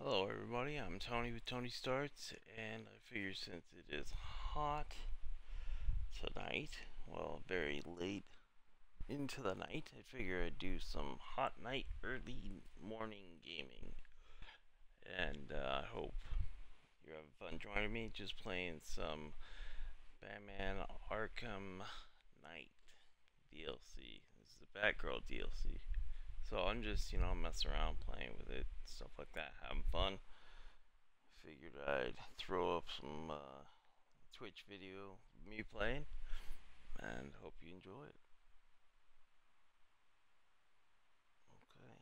Hello everybody, I'm Tony with TonyStarts, and I figure since it is hot tonight, well, very late into the night, I figure I'd do some hot night, early morning gaming. And I hope you're having fun joining me, just playing some Batman Arkham Knight DLC. This is the Batgirl DLC. So I'm just, messing around, playing with it, stuff like that, having fun. Figured I'd throw up some Twitch video of me playing, and hope you enjoy it. Okay.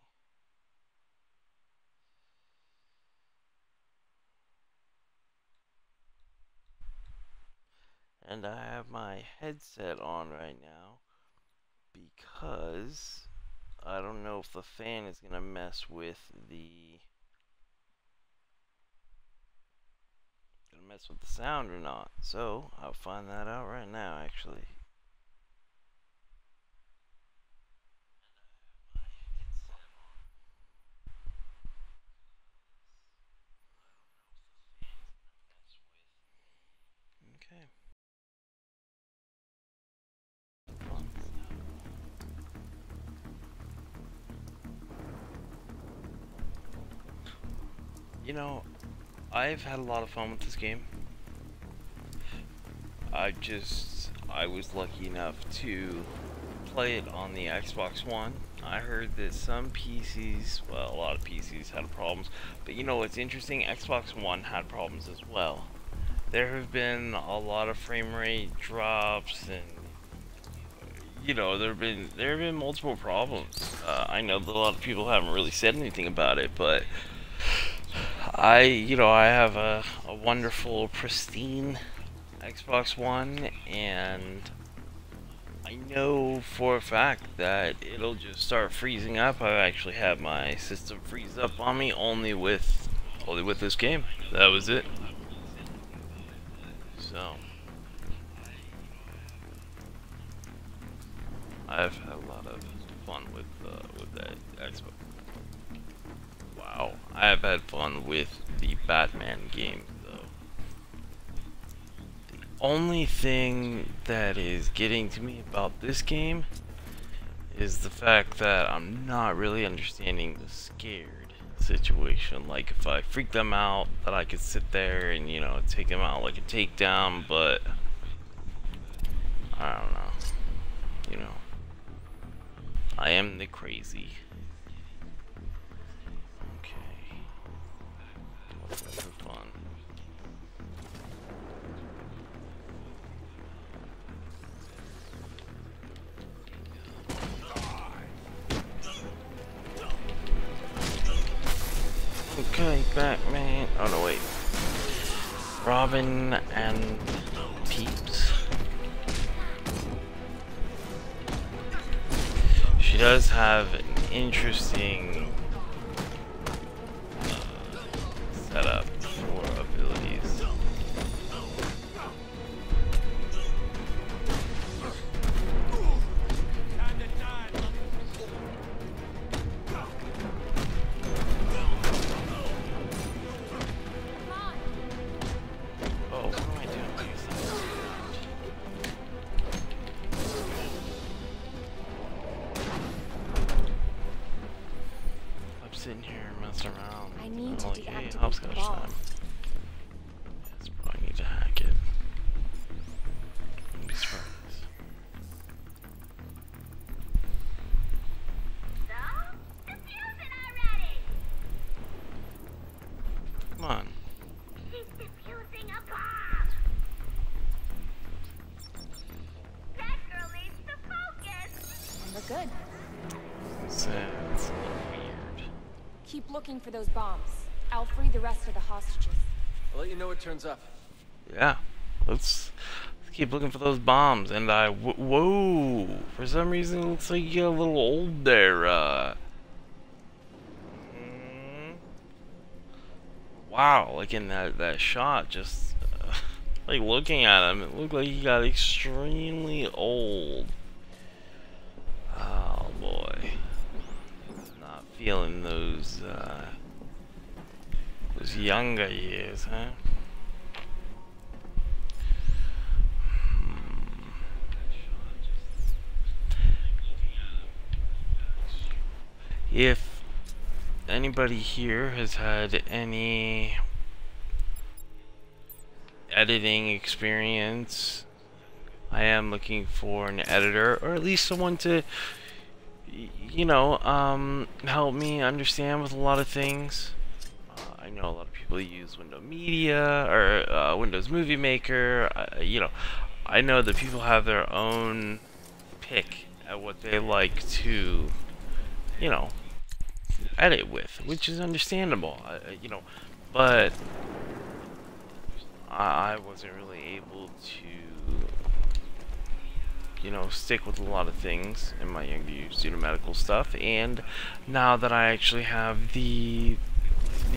And I have my headset on right now because I don't know if the fan is gonna mess with the sound or not. So I'll find that out right now, actually. Okay. You know, I've had a lot of fun with this game. I was lucky enough to play it on the Xbox One. I heard that some PCs, well, a lot of PCs had problems, but you know what's interesting? Xbox One had problems as well. There have been a lot of frame rate drops, and there have been multiple problems. I know that a lot of people haven't really said anything about it, but I have a wonderful, pristine Xbox One, and I know for a fact that it'll just start freezing up. I've actually had my system freeze up on me only with this game. That was it. So I've had a lot of fun with that Xbox. Wow, I have had fun with the Batman game, though. The only thing that is getting to me about this game is the fact that I'm not really understanding the scared situation. Like, if I freak them out, that I could sit there and, take them out like a takedown, but I don't know. I am the crazy. Okay. What's for fun? Okay, Batman. Oh no, wait. Robin and Peeps. She does have an interesting setup for abilities. Oh, what am I doing? Sitting here messing around. I need to deactivate the hopscotch ball. time. Yes, probably need to hack it. Wouldn't be surprised. So, defuse it already! Come on. She's defusing a bomb! Batgirl needs to focus! And we're good. It's a little weird. Keep looking for those bombs. I'll free the rest of the hostages. I'll let you know what turns up. Yeah. Let's keep looking for those bombs. And whoa! For some reason, it looks like you get a little old there. Wow! Like in that shot, just like looking at him, it looked like he got extremely old. Oh boy. Not feeling those Those younger years, huh? If anybody here has had any editing experience, I am looking for an editor, or at least someone to, you know, help me understand with a lot of things. I know a lot of people use Windows Media or Windows Movie Maker. You know, I know that people have their own pick at what they like to, you know, edit with, which is understandable. You know, but I wasn't really able to, you know, stick with a lot of things in my younger years due to medical stuff, and now that I actually have the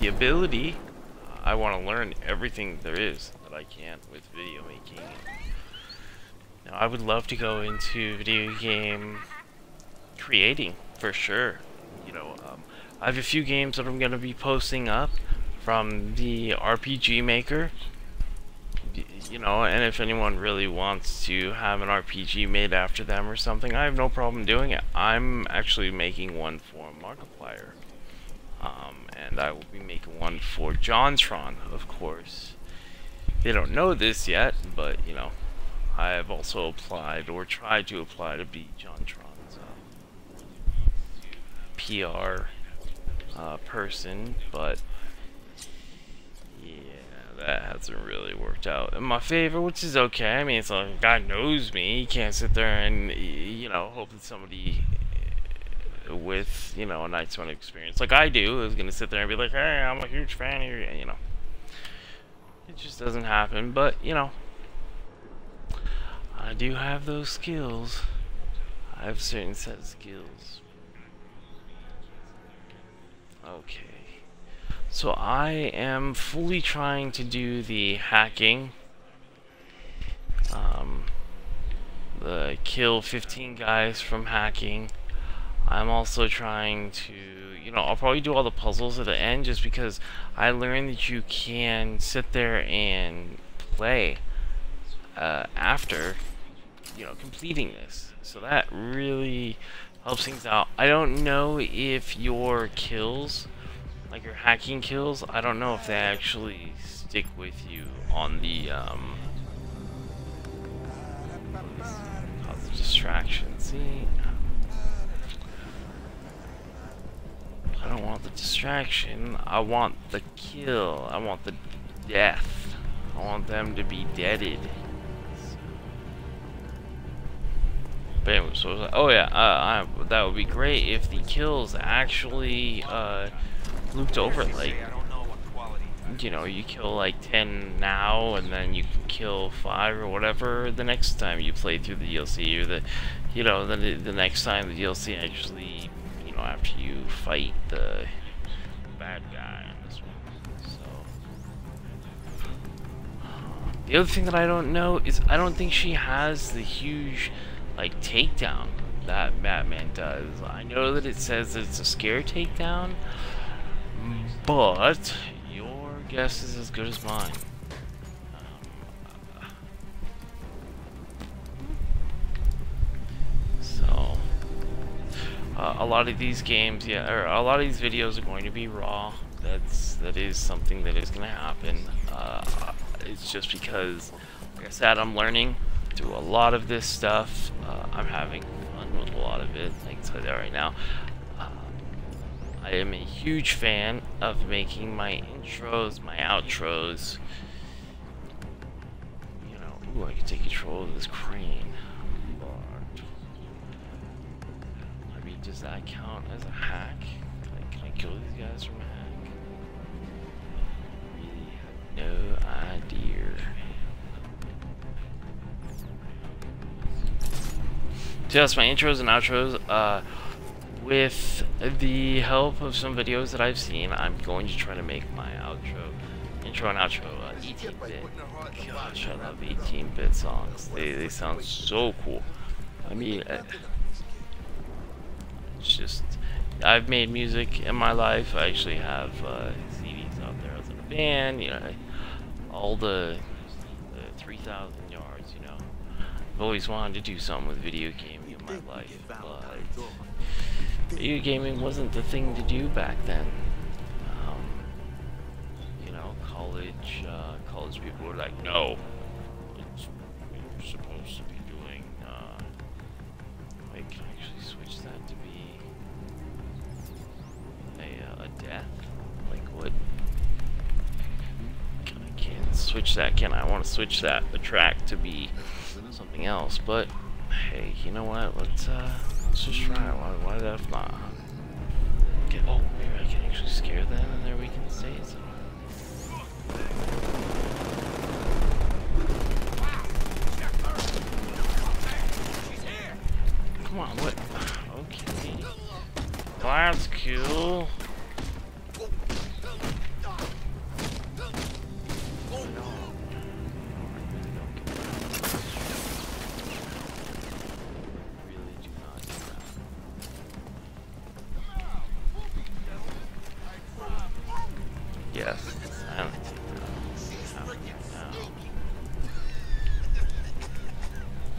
ability, I want to learn everything there is that I can with video making. Now, I would love to go into video game creating for sure. You know, I have a few games that I'm going to be posting up from the RPG Maker. You know, and if anyone really wants to have an RPG made after them or something, I have no problem doing it. I'm actually making one for Markiplier. And I will be making one for JonTron, of course. They don't know this yet, but, you know, I have also applied, or tried to apply to be JonTron's PR person, but yeah, that hasn't really worked out in my favor, which is okay. I mean, it's like, God knows me. You can't sit there and, you know, hope that somebody with, you know, a nice one experience like I do is gonna sit there and be like, hey, I'm a huge fan of your, you know. It just doesn't happen, but, you know, I do have those skills. I have a certain set of skills. Okay. So I am fully trying to do the hacking. The kill 15 guys from hacking. I'm also trying to, you know, I'll probably do all the puzzles at the end just because I learned that you can sit there and play after, you know, completing this. So that really helps things out. I don't know if your kills, like your hacking kills, I don't know if they actually stick with you on the cause of distraction. See? I don't want the distraction. I want the kill. I want the death. I want them to be deaded. But anyway, so oh yeah, that would be great if the kills actually looped over. Like, you know, you kill like 10 now, and then you can kill 5 or whatever the next time you play through the DLC, or the, you know, the next time the DLC actually, you know, after you fight the bad guy in this one. So the other thing that I don't know is I don't think she has the huge, like, takedown that Batman does. I know that it says that it's a scare takedown, but your guess is as good as mine. A lot of these games, yeah, or a lot of these videos are going to be raw. That is something that is going to happen. It's just because, like I said, I'm learning through a lot of this stuff. I'm having fun with a lot of it. I can tell you that right now. I am a huge fan of making my intros, my outros. You know, ooh, I can take control of this crane. Does that count as a hack? Can I kill these guys from a hack? I really have no idea. So that's my intros and outros. With the help of some videos that I've seen, I'm going to try to make my intro and outro 18-bit. Gosh, I love 18-bit songs. They sound so cool. I mean, it's just, I've made music in my life. I actually have CDs out there. I was gonna fan, you know, all the 3,000 yards, you know. I've always wanted to do something with video gaming in my life, but video gaming wasn't the thing to do back then. You know, college people were like, no, it's what you're supposed to be doing. I can actually switch that to be a death. Like what? I can't switch that, can I? I want to switch that, the track, to be something else. But hey, you know what? Let's just try it. Why the F not? Okay, oh, maybe I can actually scare them, and there we can say so. Come on, what? Okay. That's cool. Yes, silence.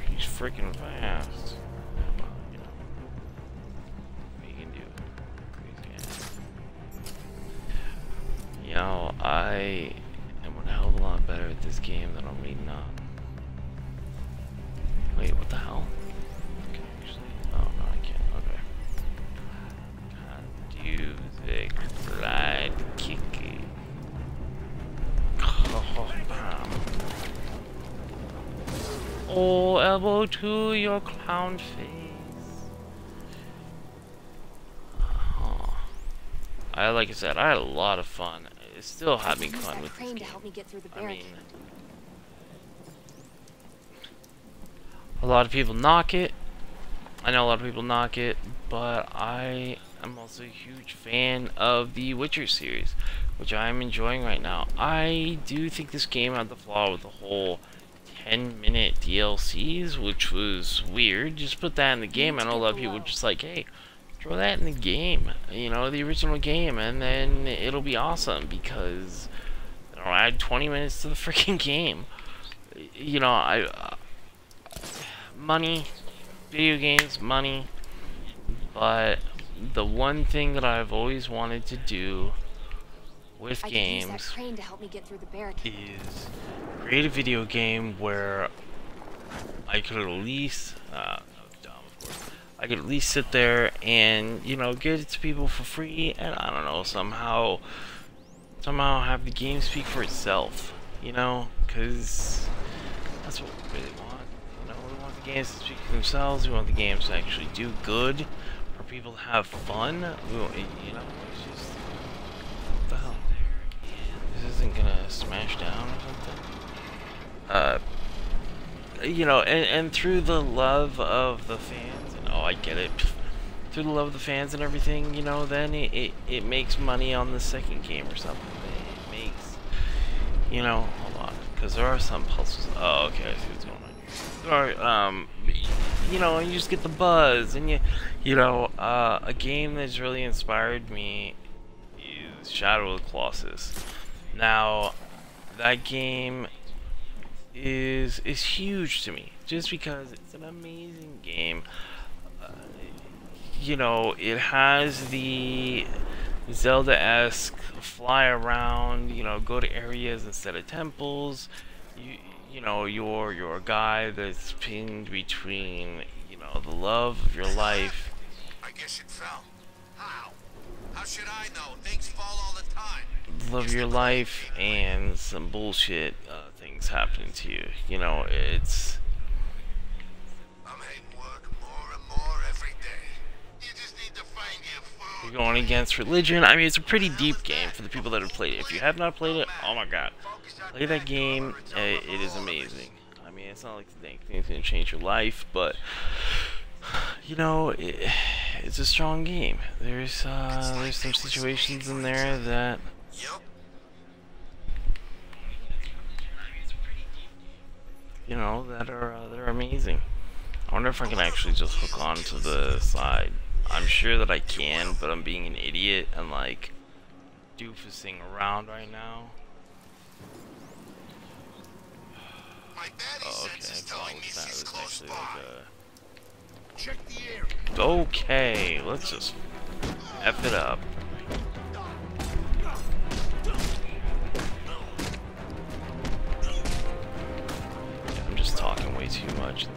He's freaking fast. You know, what you can do. You know, I am a hell of a lot better at this game than I'm reading on. Wait, what the hell? Okay, actually, oh no, I can't. Okay. Can't do the glide kicking. Oh, elbow to your clown face. Like I said, I had a lot of fun. It's still having fun with this game. I mean, a lot of people knock it. I know a lot of people knock it, but I am also a huge fan of the Witcher series, which I'm enjoying right now. I do think this game had the flaw with the whole 10-minute DLCs, which was weird. Just put that in the game. I know a lot of people were just like, hey, throw that in the game, you know, the original game, and then it'll be awesome, because, you know, add 20 minutes to the freaking game. You know, money, video games, money, but the one thing that I've always wanted to do with games is create a video game where I could at least, I could at least sit there and, you know, get it to people for free, and I don't know, somehow have the game speak for itself, you know, because that's what we really want. You know, we want the games to speak for themselves. We want the games to actually do good, for people to have fun. We want, you know, it's just, what the hell? This isn't gonna smash down or something. You know, and through the love of the fans, and oh, I get it. Through the love of the fans and everything, you know, then it makes money on the second game or something. It makes, you know, hold on, because there are some puzzles. Oh, okay, I see what's going on here. Or, you know, you just get the buzz, and you know, a game that's really inspired me is Shadow of the Colossus. Now, that game is huge to me, just because it's an amazing game. You know, it has the Zelda-esque fly around, you know, go to areas instead of temples. You know, you're a guy that's pinned between, you know, the love of your life. I guess it fell. How? How should I know? Things fall all the time. The love of your life and some bullshit things happening to you. You know, it's... I'm hating work more and more every day. You just need to find your food. You're going against religion. I mean, it's a pretty deep game for the people that have played it. If you have not played it, oh my god. Play that game. It is amazing. I mean, it's not like the thing's going to change your life, but... You know, it's a strong game. There's some situations in there that... You know, that are amazing. I wonder if I can actually just hook on to the side. I'm sure that I can, but I'm being an idiot and like doofusing around right now. My baddie Oh, okay. sense is I telling me thought she's that was close actually by. like Check the area. a... Okay, let's just F it up. I'm just talking way too much.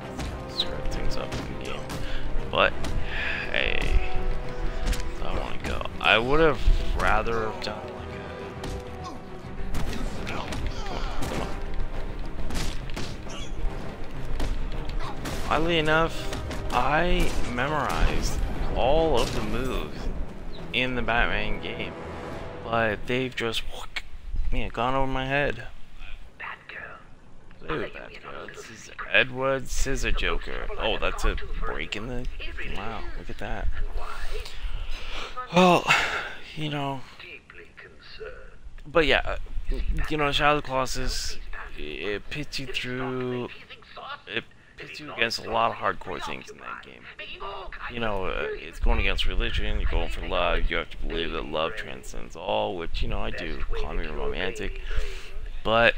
Screw things up in the game. But, hey, I want to go. I would have rather have done like a... Come on, come on. Oddly enough, I memorized all of the moves in the Batman game, but they've just gone over my head. Ooh, Batgirl. This is Edward Scissor Joker. Oh, that's a break in the... Wow, look at that. Well, you know... But yeah, you know, Shadow of the Colossus, it pits you through... It pits you against a lot of hardcore things in that game. You know, it's going against religion, you're going for love, you have to believe that love transcends all, which, you know, I do. Call me romantic. But,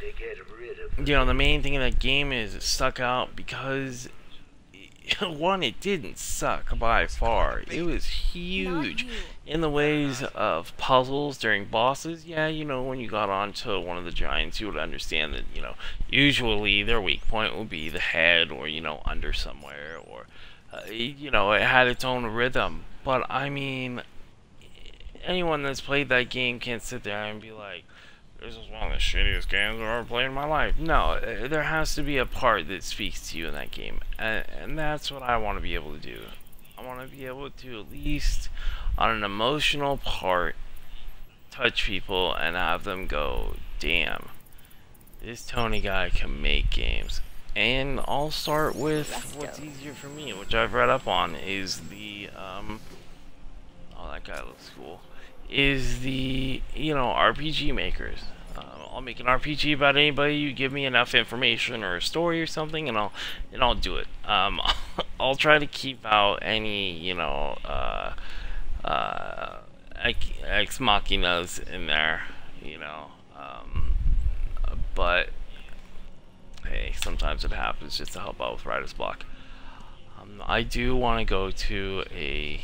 you know, the main thing in that game is it stuck out because, one, it didn't suck by far. It was huge in the ways of puzzles during bosses. Yeah, you know, when you got onto one of the giants, you would understand that, you know, usually their weak point would be the head or, you know, under somewhere, or, you know, it had its own rhythm. But, I mean, anyone that's played that game can't sit there and be like, this is one of the shittiest games I've ever played in my life. No, there has to be a part that speaks to you in that game. And that's what I want to be able to do. I want to be able to, at least on an emotional part, touch people and have them go, damn, this Tony guy can make games. And I'll start with what's easier for me, which I've read up on, is the, oh, that guy looks cool. Is the, you know, RPG makers. I'll make an RPG about anybody. You give me enough information or a story or something, and I'll do it. I'll try to keep out any, you know, ex machinas in there, you know. But hey, sometimes it happens just to help out with writer's block. I do want to go to a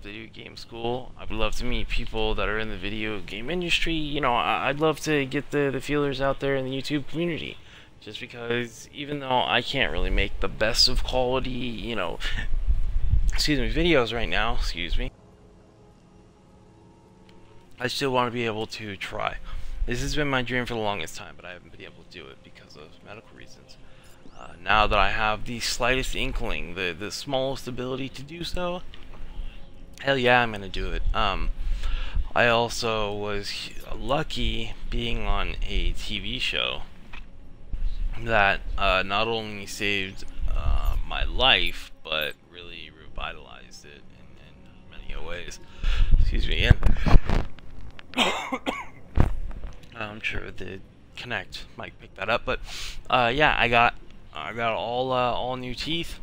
video game school. I would love to meet people that are in the video game industry. You know, I'd love to get the feelers out there in the YouTube community, just because even though I can't really make the best of quality, you know, excuse me, videos right now, excuse me, I still want to be able to try. This has been my dream for the longest time, but I haven't been able to do it because of medical reasons. Now that I have the slightest inkling, the smallest ability to do so, hell yeah, I'm gonna do it. I also was lucky being on a TV show that not only saved my life, but really revitalized it in many ways. Excuse me again. I'm sure the Connect might pick that up, but yeah, I got all new teeth.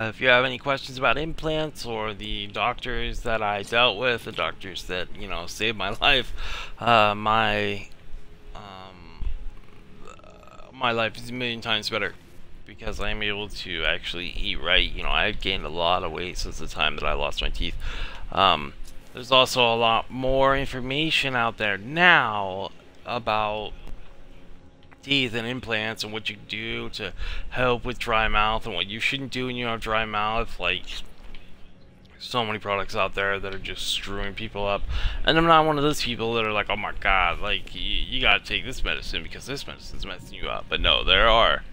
If you have any questions about implants or the doctors that I dealt with, the doctors that, you know, saved my life, my life is a million times better because I'm able to actually eat right. You know, I've gained a lot of weight since the time that I lost my teeth. There's also a lot more information out there now about teeth and implants and what you do to help with dry mouth and what you shouldn't do when you have dry mouth. Like, so many products out there that are just screwing people up, and I'm not one of those people that are like, oh my god, like, you gotta take this medicine because this medicine's messing you up. But no, there are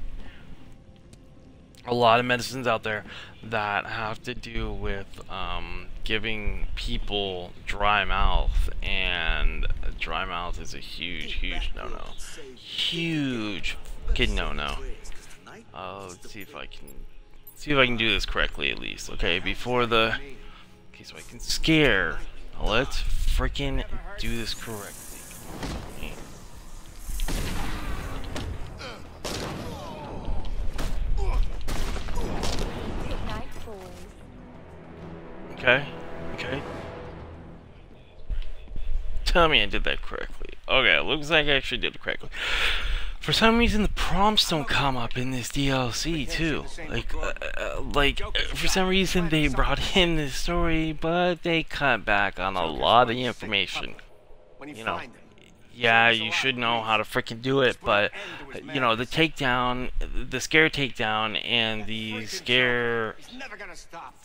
a lot of medicines out there that have to do with giving people dry mouth, and dry mouth is a huge no-no. Huge fucking no-no. Let's see if I can do this correctly at least. Okay, before the... Okay, so I can scare. Let's freaking do this correctly. Okay, okay. tell me I did that correctly. Okay, it looks like I actually did it correctly. For some reason, the prompts don't come up in this DLC too. For some reason they brought in this story, but they cut back on a lot of the information. You know, yeah, you should know how to freaking do it, but you know, the takedown, the scare takedown, and the scare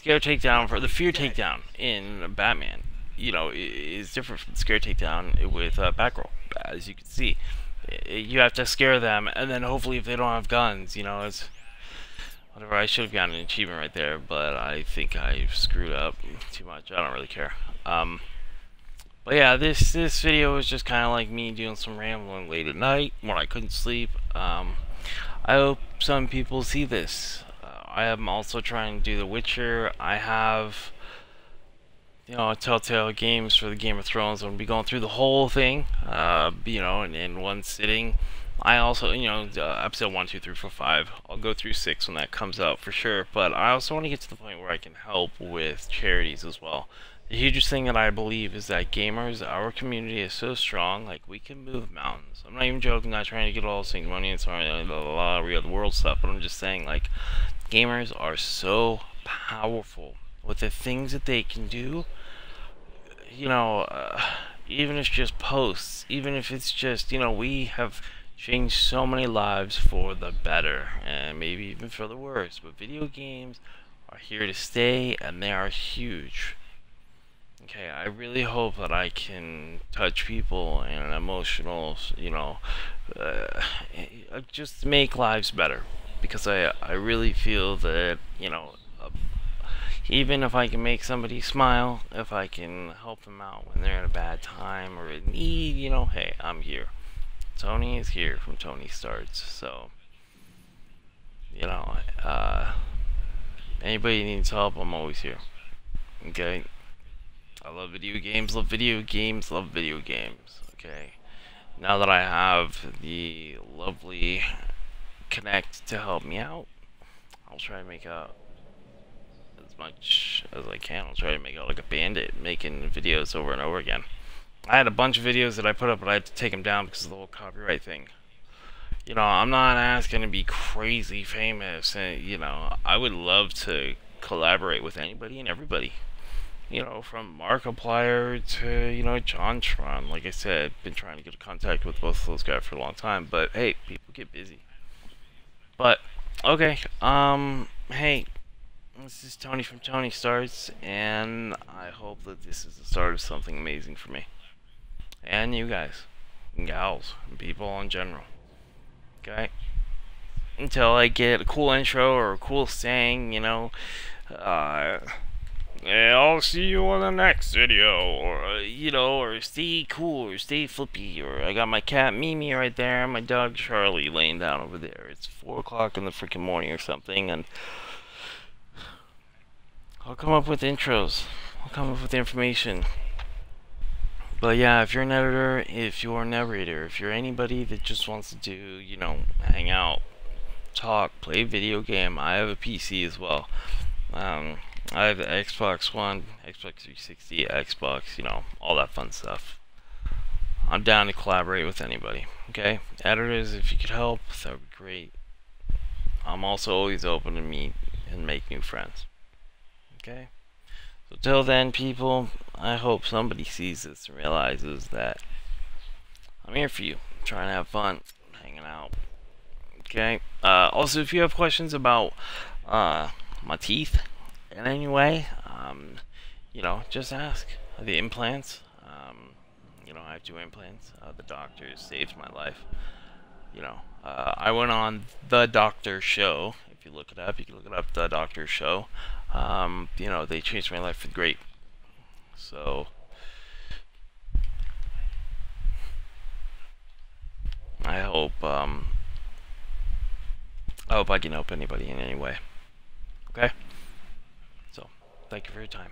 takedown for the fear takedown in Batman, you know, is different from the scare takedown with Batgirl, as you can see. You have to scare them, and then hopefully if they don't have guns, you know, it's whatever. I should have gotten an achievement right there, but I think I screwed up too much. I don't really care. But yeah, this video was just kind of like me doing some rambling late at night when I couldn't sleep. I hope some people see this. I am also trying to do The Witcher. I have, you know, Telltale Games for the Game of Thrones. I'm going to be going through the whole thing, you know, in one sitting. I also, you know, episode 1, 2, 3, 4, 5. I'll go through 6 when that comes out for sure. But I also want to get to the point where I can help with charities as well. The hugest thing that I believe is that gamers, our community is so strong, like, we can move mountains. I'm not even joking, not trying to get all this money and sorry, real world stuff, but I'm just saying, like, gamers are so powerful with the things that they can do. You know, even if it's just posts, even if it's just, you know, we have changed so many lives for the better, and maybe even for the worse, but video games are here to stay, and they are huge. Okay, I really hope that I can touch people in an emotional, you know, just make lives better, because I really feel that, you know, even if I can make somebody smile, if I can help them out when they're in a bad time or in need, you know, hey, I'm here. Tony is here from TonyStarts, so, you know, anybody needs help, I'm always here. Okay? I love video games, love video games, love video games. Okay. Now that I have the lovely Connect to help me out, I'll try to make out as much as I can. I'll try to make out like a bandit, making videos over and over again. I had a bunch of videos that I put up, but I had to take them down because of the whole copyright thing. You know, I'm not asking to be crazy famous, and you know, I would love to collaborate with anybody and everybody. You know, from Markiplier to, you know, John Tron. Like I said, been trying to get in contact with both of those guys for a long time, but hey, people get busy. But, okay, hey, this is Tony from TonyStarts, and I hope that this is the start of something amazing for me. And you guys, and gals, and people in general. Okay? Until I get a cool intro or a cool saying, you know, yeah, I'll see you on the next video, or, you know, or stay cool, or stay flippy, or I got my cat Mimi right there, and my dog Charlie laying down over there. It's 4 o'clock in the freaking morning or something, and I'll come up with intros. I'll come up with information. But yeah, if you're an editor, if you're a narrator, if you're anybody that just wants to do, you know, hang out, talk, play a video game, I have a PC as well. I have the Xbox One, Xbox 360, Xbox, you know, all that fun stuff. I'm down to collaborate with anybody, okay? Editors, if you could help, that would be great. I'm also always open to meet and make new friends, okay? So till then, people, I hope somebody sees this and realizes that I'm here for you, trying to have fun, hanging out, okay? Also, if you have questions about my teeth, in any way, you know, just ask. The implants, you know, I have 2 implants. The doctor saved my life. You know, I went on The Doctor Show. If you look it up, you can look it up, The Doctor Show. You know, they changed my life for the great. So, I hope I can help anybody in any way. Okay? So, thank you for your time.